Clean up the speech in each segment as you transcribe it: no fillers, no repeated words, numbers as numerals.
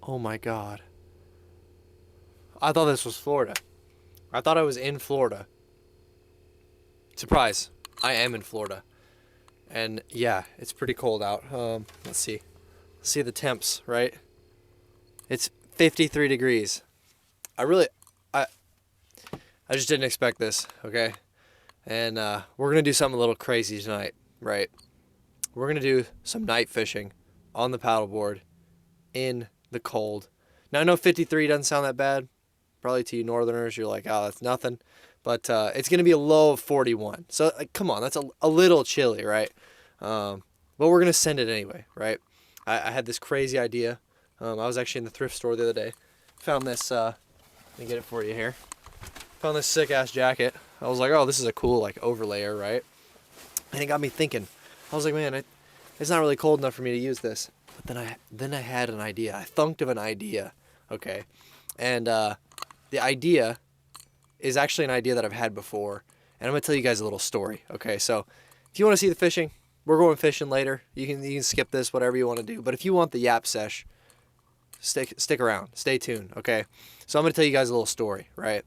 Oh my God. I thought this was Florida. I thought I was in Florida. Surprise. I am in Florida. And yeah, it's pretty cold out. Let's see. Let's see the temps, right? It's 53 degrees. I really, I, I just didn't expect this, okay? And we're going to do something a little crazy tonight, right? We're going to do some night fishing on the paddleboard in the cold. Now, I know 53 doesn't sound that bad. Probably to you northerners, you're like, oh, that's nothing. But it's going to be a low of 41. So, like, come on, that's a little chilly, right? But we're going to send it anyway, right? I had this crazy idea. I was actually in the thrift store the other day. Found this, let me get it for you here. Found this sick-ass jacket. I was like, oh, this is a cool, like, overlayer, right? And it got me thinking. I was like, man, it's not really cold enough for me to use this. But then I had an idea. I thunked of an idea, okay? And the idea is actually an idea that I've had before. And I'm going to tell you guys a little story, okay? So if you want to see the fishing, we're going fishing later. You can skip this, whatever you want to do. But if you want the Yap Sesh, stick around. Stay tuned, okay? So I'm going to tell you guys a little story, right?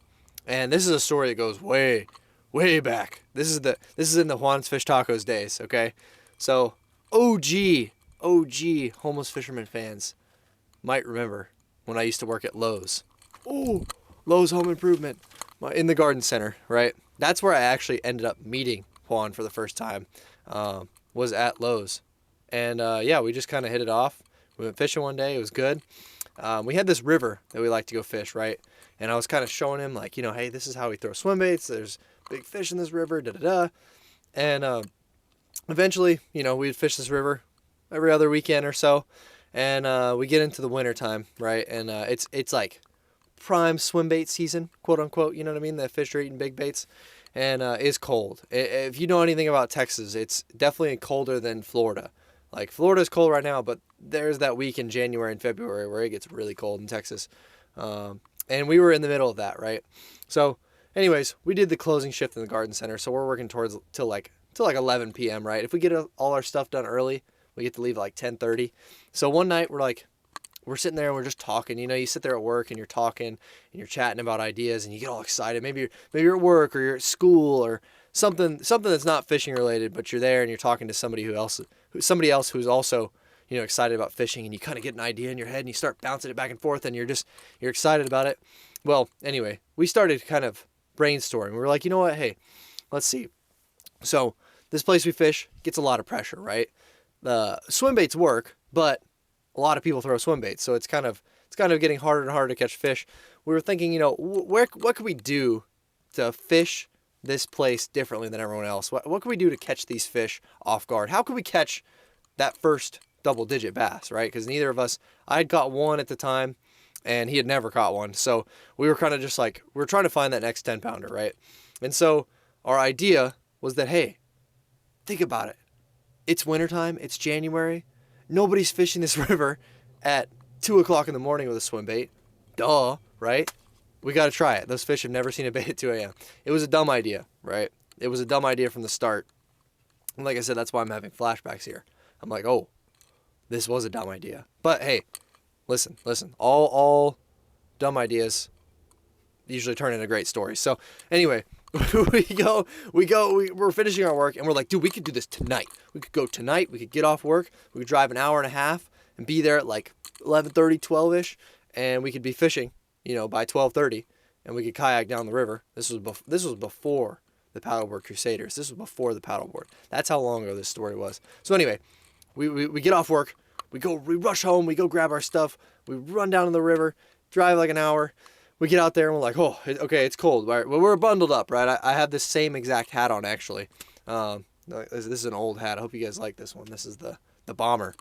And this is a story that goes way, way back. This is in the Juan's Fish Tacos days, okay? So OG homeless fisherman fans might remember when I used to work at Lowe's. Oh, Lowe's Home Improvement in the garden center, right? That's where I actually ended up meeting Juan for the first time, was at Lowe's. And yeah, we just kind of hit it off. We went fishing one day. It was good. We had this river that we like to go fish, right? And I was kind of showing him, like, hey, this is how we throw swim baits. There's big fish in this river, da-da-da. And eventually, we'd fish this river every other weekend or so. And we get into the winter time, right? And it's like prime swim bait season, quote unquote. You know what I mean? The fish are eating big baits. And it's cold. If you know anything about Texas, it's definitely colder than Florida. Like, Florida's cold right now, but there's that week in January and February where it gets really cold in Texas. And we were in the middle of that, right? So, anyways, we did the closing shift in the garden center, so we're working till like 11 p.m., right? If we get all our stuff done early, we get to leave at like 10:30. So one night we're sitting there and we're just talking. You sit there at work and you're talking and you're chatting about ideas and you get all excited. Maybe you're at work or you're at school or something that's not fishing related, but you're there and you're talking to somebody else who's also excited about fishing, and you kind of get an idea in your head and you start bouncing it back and forth and you're excited about it. Well, anyway, we started kind of brainstorming. We were like, you know what? Hey, let's see. So this place we fish gets a lot of pressure, right? The swim baits work, but a lot of people throw swim baits, so it's kind of getting harder and harder to catch fish. We were thinking, what could we do to fish this place differently than everyone else? What can we do to catch these fish off guard? How can we catch that first double-digit bass, right? Because neither of us, I had caught one at the time, and he had never caught one. So we were kind of just like, we're trying to find that next 10-pounder, right? And so our idea was that, hey, think about it. It's wintertime. It's January. Nobody's fishing this river at 2 o'clock in the morning with a swim bait. Duh, right? We got to try it. Those fish have never seen a bait at 2 a.m. It was a dumb idea, right? It was a dumb idea from the start. And like I said, that's why I'm having flashbacks here. I'm like, oh, this was a dumb idea. But hey, listen. All dumb ideas usually turn into great stories. So anyway, we're finishing our work and we're like, dude, we could do this tonight. We could go tonight. We could get off work. We could drive an hour and a half and be there at like 11:30, 12-ish. And we could be fishing, by 12:30. And we could kayak down the river. This was before the Paddleboard Crusaders. This was before the paddleboard. That's how long ago this story was. So anyway, we get off work. We rush home. We go grab our stuff. We run down to the river, drive like an hour. We get out there and we're like, oh, okay, it's cold. Right? Well, we're bundled up, right? I have this same exact hat on, actually. This is an old hat. I hope you guys like this one. This is the bomber.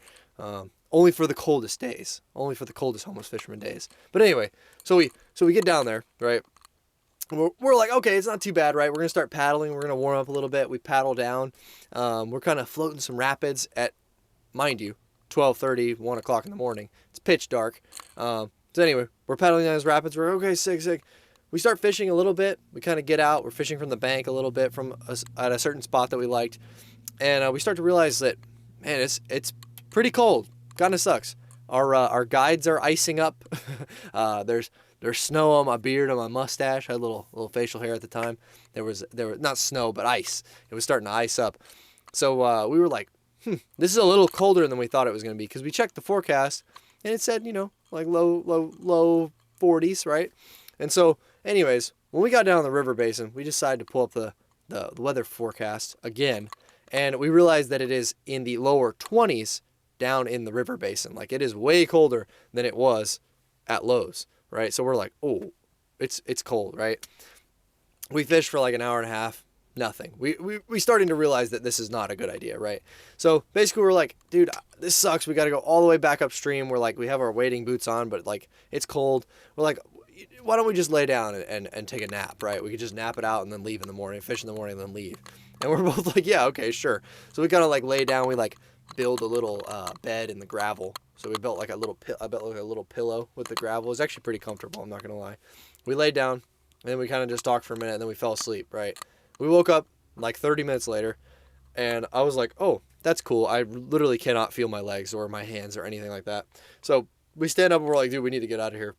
Only for the coldest days. Only for the coldest homeless fisherman days. But anyway, so we get down there, right? And we're like, okay, it's not too bad, right? We're going to start paddling. We're going to warm up a little bit. We paddle down. We're kind of floating some rapids at, mind you, 12:30, 1 o'clock in the morning. It's pitch dark. So anyway, we're paddling down these rapids. We're okay, sick. We start fishing a little bit. We kind of get out. We're fishing from the bank a little bit at a certain spot that we liked. And we start to realize that, man, it's pretty cold. Kind of sucks. Our guides are icing up. There's snow on my beard, on my mustache. I had a little facial hair at the time. There was not snow, but ice. It was starting to ice up. So we were like, this is a little colder than we thought it was going to be, because we checked the forecast and it said, like low 40s, right? And so, anyways, when we got down the river basin, we decided to pull up the weather forecast again, and we realized that it is in the lower 20s down in the river basin. Like, it is way colder than it was at Lowe's, right? So we're like, oh, it's cold, right? We fished for like an hour and a half, nothing. We starting to realize that this is not a good idea, right? So basically we're like, dude, this sucks. We got to go all the way back upstream. We're like, we have our wading boots on, but like it's cold. We're like, why don't we just lay down and take a nap, right? We could just nap it out and then leave in the morning, fish in the morning, and then leave. And we're both like, yeah, okay, sure. So we kind of like lay down. We like build a little bed in the gravel. So we built like a little pillow with the gravel. It was actually pretty comfortable, I'm not gonna lie. We laid down and then we kind of just talked for a minute and then we fell asleep, right? We woke up like 30 minutes later and I was like, oh, that's cool. I literally cannot feel my legs or my hands or anything like that. So we stand up and we're like, dude, we need to get out of here.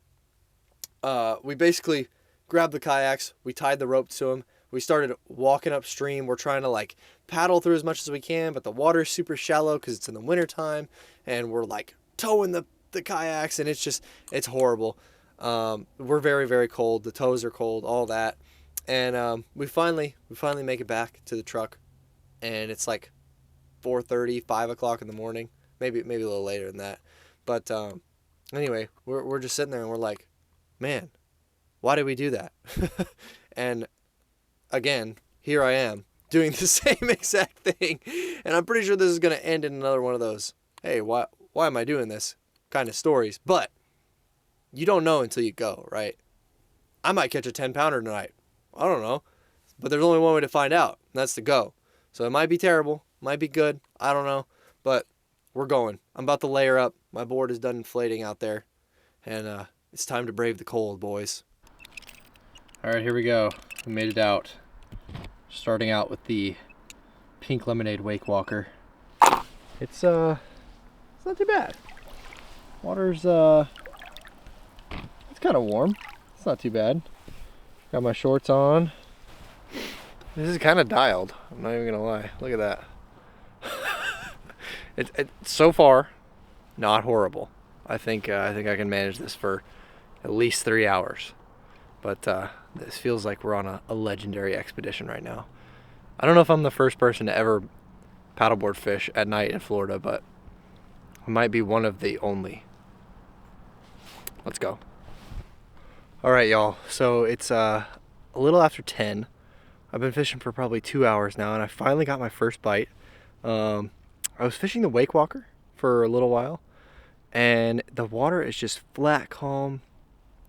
We basically grabbed the kayaks. We tied the rope to them. We started walking upstream. We're trying to like paddle through as much as we can, but the water's super shallow because it's in the wintertime. And we're like towing the kayaks and it's horrible. We're very, very cold. The toes are cold, all that. And we finally make it back to the truck, and it's like 4:30, 5 o'clock in the morning, maybe a little later than that. But anyway, we're just sitting there and we're like, man, why did we do that? And again, here I am doing the same exact thing, and I'm pretty sure this is gonna end in another one of those, hey, why am I doing this kind of stories. But you don't know until you go, right? I might catch a 10-pounder tonight. I don't know. But there's only one way to find out, and that's to go. So it might be terrible, might be good, I don't know. But we're going. I'm about to layer up. My board is done inflating out there. And it's time to brave the cold, boys. All right, here we go. We made it out. Starting out with the Pink Lemonade Wake Walker. It's not too bad. Water's it's kind of warm. It's not too bad. Got my shorts on. This is kind of dialed. I'm not even gonna lie. Look at that. It's so far not horrible. I think I can manage this for at least 3 hours. But this feels like we're on a legendary expedition right now. I don't know if I'm the first person to ever paddleboard fish at night in Florida, but I might be one of the only. Let's go. All right, y'all. So it's a little after 10. I've been fishing for probably 2 hours now, and I finally got my first bite. I was fishing the Wake Walker for a little while, and the water is just flat, calm.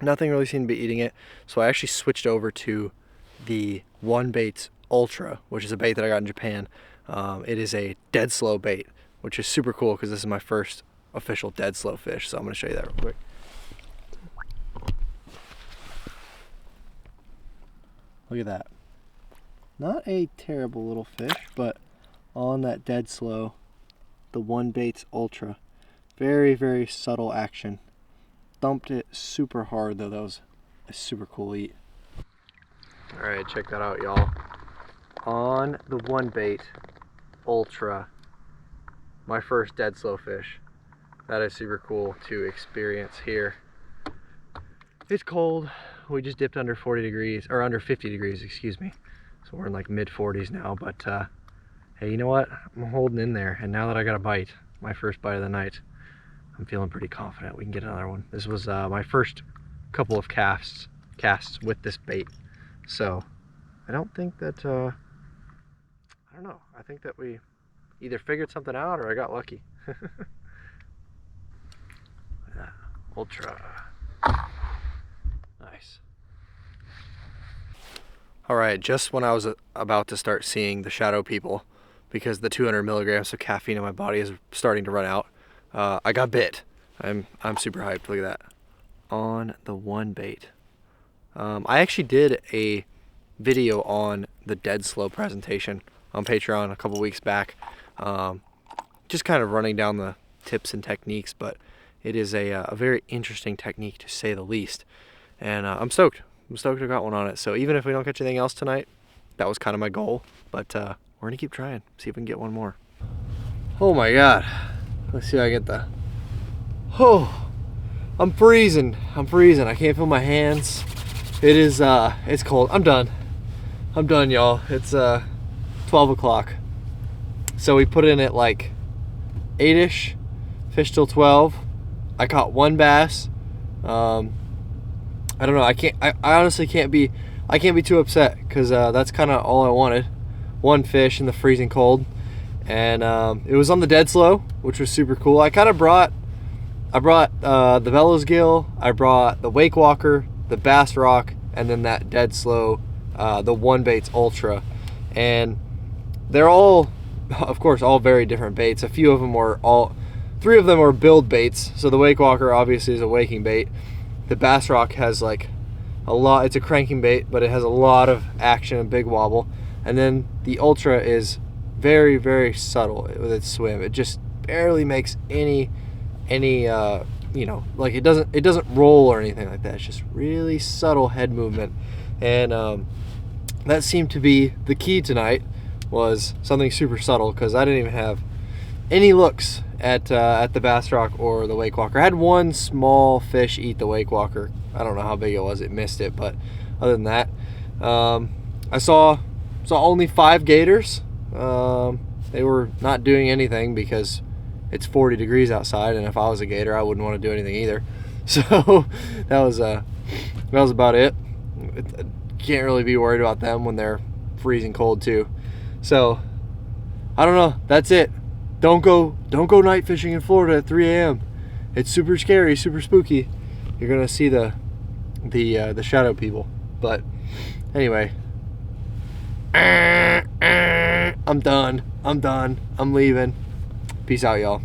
Nothing really seemed to be eating it. So I actually switched over to the One Baits Ultra, which is a bait that I got in Japan. It is a dead slow bait, which is super cool because this is my first official dead slow fish. So I'm going to show you that real quick. Look at that. Not a terrible little fish, but on that dead slow, the One Baits Ultra. Very, very subtle action. Thumped it super hard though. That was a super cool eat. Alright, check that out, y'all. On the One Bait Ultra, my first dead slow fish. That is super cool to experience here. It's cold. We just dipped under 40 degrees, or under 50 degrees, excuse me. So we're in like mid 40s now, but hey, you know what? I'm holding in there, and now that I got a bite, my first bite of the night, I'm feeling pretty confident we can get another one. This was my first couple of casts with this bait. So I don't think that, I don't know. I think that we either figured something out or I got lucky. Ultra. Nice. All right, just when I was about to start seeing the shadow people, because the 200 milligrams of caffeine in my body is starting to run out, I got bit. I'm super hyped. Look at that. On the One Bait. I actually did a video on the dead slow presentation on Patreon a couple weeks back, just kind of running down the tips and techniques, but it is a very interesting technique, to say the least. And I'm stoked. I'm stoked I got one on it. So even if we don't catch anything else tonight, that was kind of my goal. But we're going to keep trying, see if we can get one more. Oh my God. Let's see if I get the... Oh, I'm freezing. I'm freezing. I can't feel my hands. It is, it's cold. I'm done. I'm done, y'all. It's 12 o'clock. So we put in at like 8-ish, fished till 12. I caught one bass. I don't know. I honestly can't be too upset, because that's kind of all I wanted. One fish in the freezing cold, and it was on the dead slow, which was super cool. I brought the Bellows Gill, I brought the Wake Walker, the Bass Rock, and then that dead slow, the One Baits Ultra, and they're all, of course, all very different baits. A few of them three of them are build baits. So the Wake Walker obviously is a waking bait. The Bass Rock has like it's a cranking bait, but it has a lot of action and big wobble. And then the Ultra is very, very subtle with its swim. It just barely makes any like it doesn't roll or anything like that. It's just really subtle head movement. And that seemed to be the key tonight, was something super subtle, because I didn't even have any looks at the Bass Rock or the Wake Walker. I had one small fish eat the Wake Walker. I don't know how big it was. It missed it, but other than that, I saw only 5 gators. They were not doing anything because it's 40 degrees outside, and if I was a gator, I wouldn't want to do anything either. So that was about it. Can't really be worried about them when they're freezing cold too. So I don't know. That's it. Don't go night fishing in Florida at 3 a.m. It's super scary, super spooky. You're gonna see the shadow people. But anyway, I'm done. I'm leaving. Peace out, y'all.